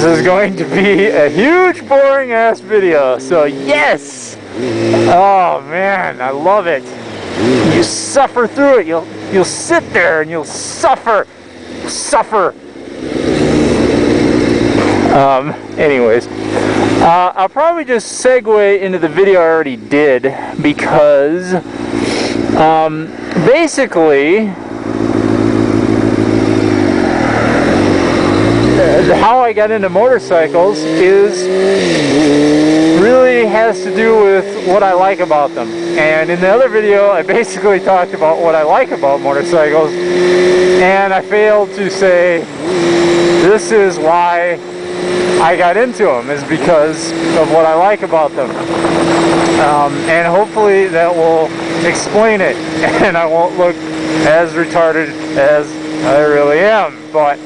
This is going to be a huge boring ass video, so yes! Oh man, I love it. You suffer through it. You'll sit there and you'll suffer. Anyways, I'll probably just segue into the video I already did because basically how I got into motorcycles really has to do with what I like about them. And in the other video I basically talked about what I like about motorcycles, and I failed to say this is why I got into them, is because of what I like about them. And hopefully that will explain it and I won't look as retarded as I really am, but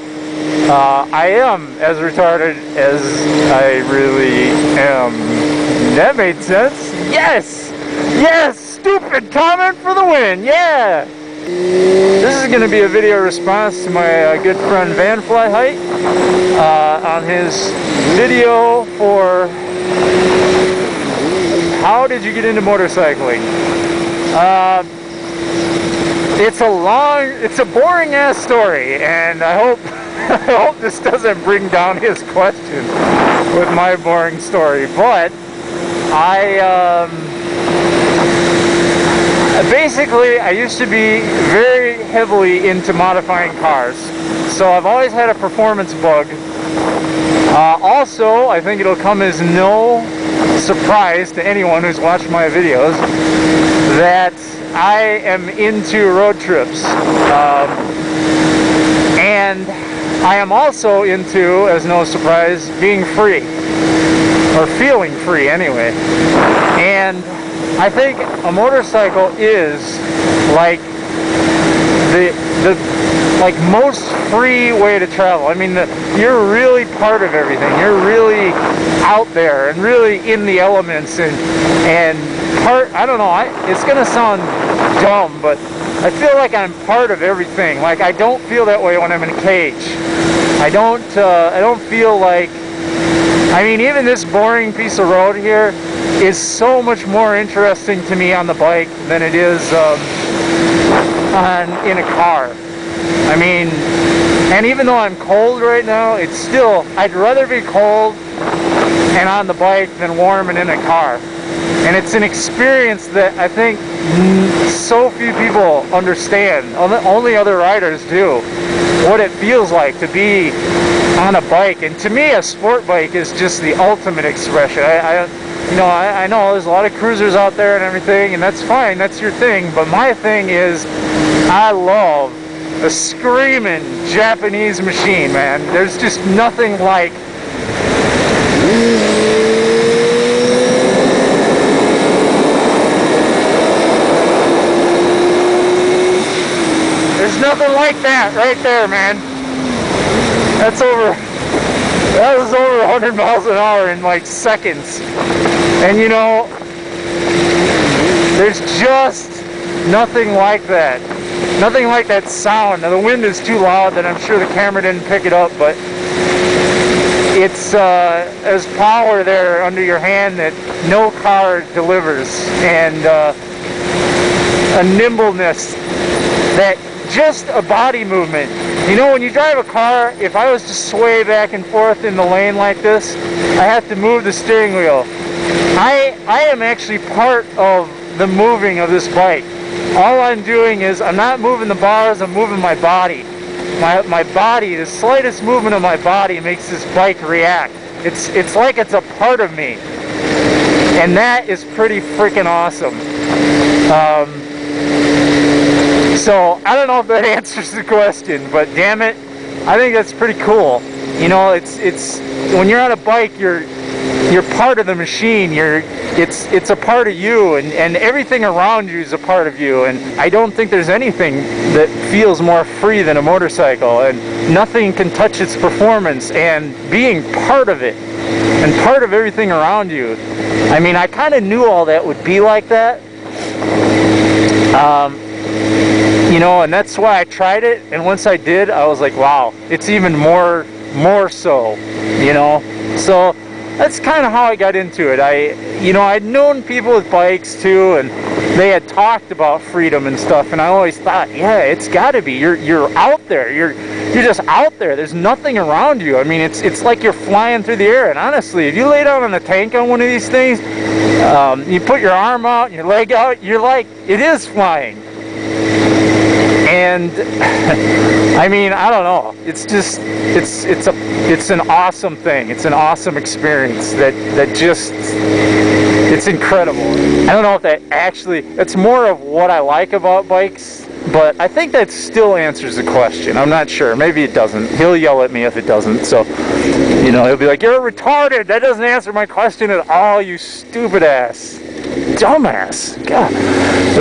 I am as retarded as I really am. That made sense? Yes! Yes! Stupid comment for the win! Yeah! This is going to be a video response to my good friend Vanfly Height on his video for how did you get into motorcycling? It's a boring ass story, and I hope this doesn't bring down his question with my boring story, but basically I used to be very heavily into modifying cars, so I've always had a performance bug. Also, I think it'll come as no surprise to anyone who's watched my videos that I am into road trips, and I am also into, as no surprise, being free, or feeling free anyway. And I think a motorcycle is like the most free way to travel. I mean, you're really part of everything. You're really out there and really in the elements and part. I don't know. It's gonna sound dumb, but I feel like I'm part of everything. Like, I don't feel that way when I'm in a cage. I don't feel like, I mean, even this boring piece of road here is so much more interesting to me on the bike than it is in a car. I mean, and even though I'm cold right now, it's still, I'd rather be cold and on the bike than warm and in a car. And it's an experience that I think so few people understand. Only other riders do. What it feels like to be on a bike. And to me, a sport bike is just the ultimate expression. I know there's a lot of cruisers out there and everything, and that's fine, that's your thing. But my thing is, I love a screaming Japanese machine, man. There's just nothing like. There's nothing like that right there, man. That was over 100 miles an hour in like seconds. And you know, there's just nothing like that. Nothing like that sound. Now the wind is too loud that I'm sure the camera didn't pick it up, but it's there's power there under your hand that no car delivers, and a nimbleness that just a body movement. You know, when you drive a car, if I was to sway back and forth in the lane like this, I have to move the steering wheel. I am actually part of the moving of this bike. All I'm doing is, I'm not moving the bars, I'm moving my body. My body, the slightest movement of my body makes this bike react. It's like it's a part of me. And that is pretty freaking awesome. So, I don't know if that answers the question, but damn it, I think that's pretty cool. You know, it's when you're on a bike, you're part of the machine. It's a part of you, and everything around you is a part of you. And I don't think there's anything that feels more free than a motorcycle, and nothing can touch its performance and being part of it and part of everything around you. I mean, I kind of knew all that would be like that. You know, and that's why I tried it, and once I did, I was like, wow, it's even more more so, you know. So that's kind of how I got into it. I'd known people with bikes too, and they had talked about freedom and stuff, and I always thought, yeah, it's got to be. You're out there. You're just out there. There's nothing around you. I mean, it's like you're flying through the air. And honestly, if you lay down on the tank on one of these things, you put your arm out and your leg out, you're like, it is flying. And I mean, I don't know. It's just, it's an awesome thing. It's an awesome experience that just, it's incredible. I don't know if that actually, it's more of what I like about bikes, but I think that still answers the question. I'm not sure. Maybe it doesn't. He'll yell at me if it doesn't. So, you know, he'll be like, you're retarded. That doesn't answer my question at all, you stupid ass. Dumbass. God.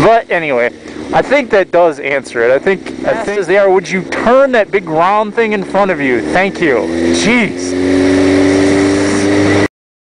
But anyway, I think that does answer it. I think as they are, would you turn that big round thing in front of you? Thank you. Jeez.